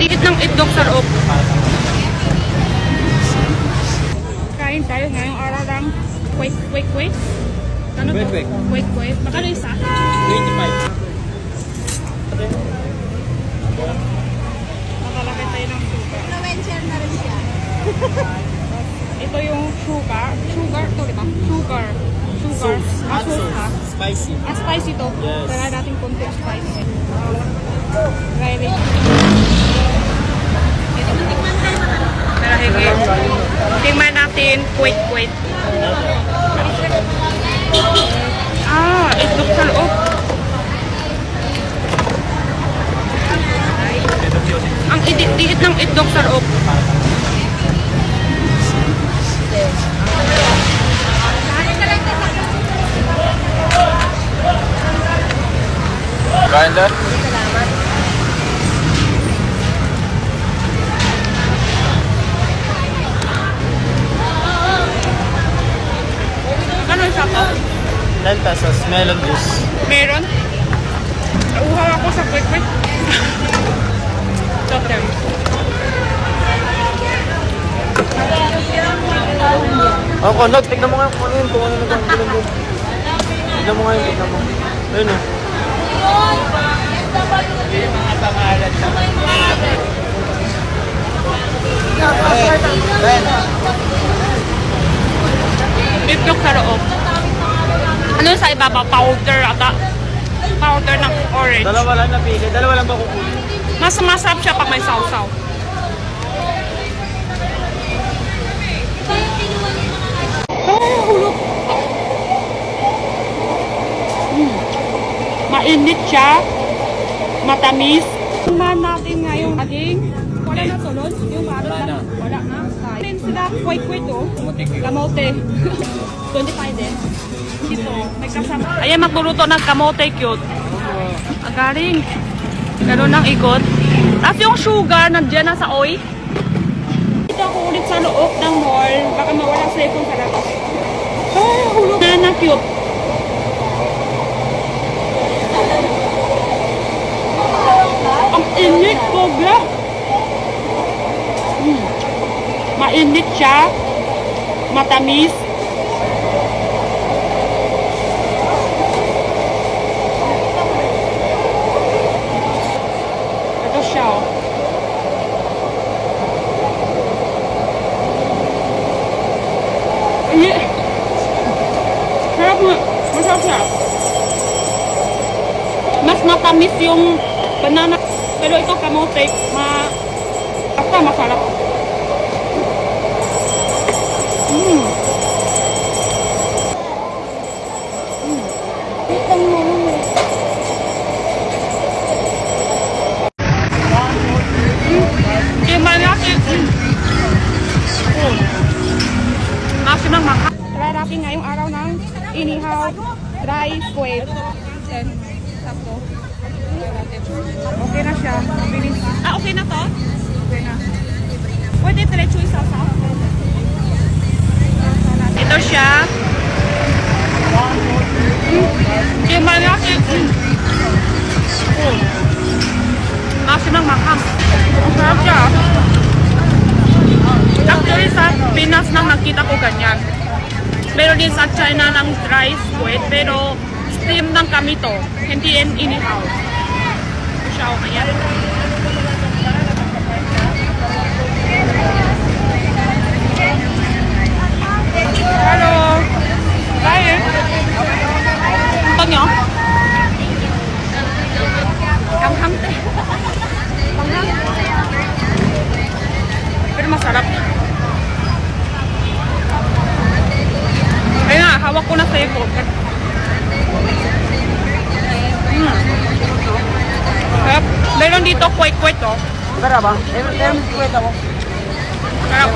Diit ng itlog sa loob. Kain tayo ngayong araw ng kwek. Ano to? Kwek. Magkano isa? 25. Makalaki tayo ng sugar. Influencer na rin siya. Ito yung sugar. Sugar to, diba? Sugar. Sauce. Hot Sauce, ha? sauce. Spicy. Spicy to. Yes. Tara natin konti spicy. Ready. Tara, higit. Tingnan natin. Kwek. Itlog sa loob. Ang diit ng itlog sa loob. Kain na? Ano isa to? 10 pesos. Melon juice. Meron? Uhaw ako sa kwek. Totem. Konog, tignan mo nga kung ano yun. Kung ano nagkakaroon doon. Tignan mo nga yun, tignan mo. Ayun o. Mga pangalan sa Itlog sa loob. Ano sa ibaba? Powder ata. Powder ng orange. Dalawa lang napili. Dalawa lang ba kukunin? Mas masarap siya pag may sausaw. Hulog. Mainit siya. Matamis. Tingnan natin ngayon aging. Wala na tulod. Yung parang Wala na. Wala na. Din sila kwek oh. Kamote. 25 din. Dito. May kasama. Ayan, magluluto ng kamote cute. Ang galing. Ganun ang ikot. Tapos yung sugar, nandiyan na sa oil. Dito ako ulit sa loob ng mall. Baka mawala sa cellphone sa labas. Hulog na cute. Ang init ko, bro. Mainit siya. Matamis. Ito siya, oh. Sarap mo. Masarap siya. Mas matamis yung banana. Pero ito kamote. Basta masarap. Itang mo mo. Tingnan natin. Maso ng maka. Try natin ngayong araw ng inihaw dry squid. Tapos. Okay na siya. Bilis. Okay na to? Okay na. Pwede diretso isasaw. Ito siya. Tingnan natin. Maso ng makam. Ang sarap siya. Actually sa Pinas nang nakita ko ganyan. Meron din sa China ng dry squid, pero steam ng kami to. Hindi inihaw. Ito siya, ayan. Hello! Kain! Ito nyo? Hanghang te. Pero masarap. Ayun nga, hawak ko na sa iko. Sarap. Meron dito kwek-kwek, oh. Tara ba? Meron kwenta mo. Sarap.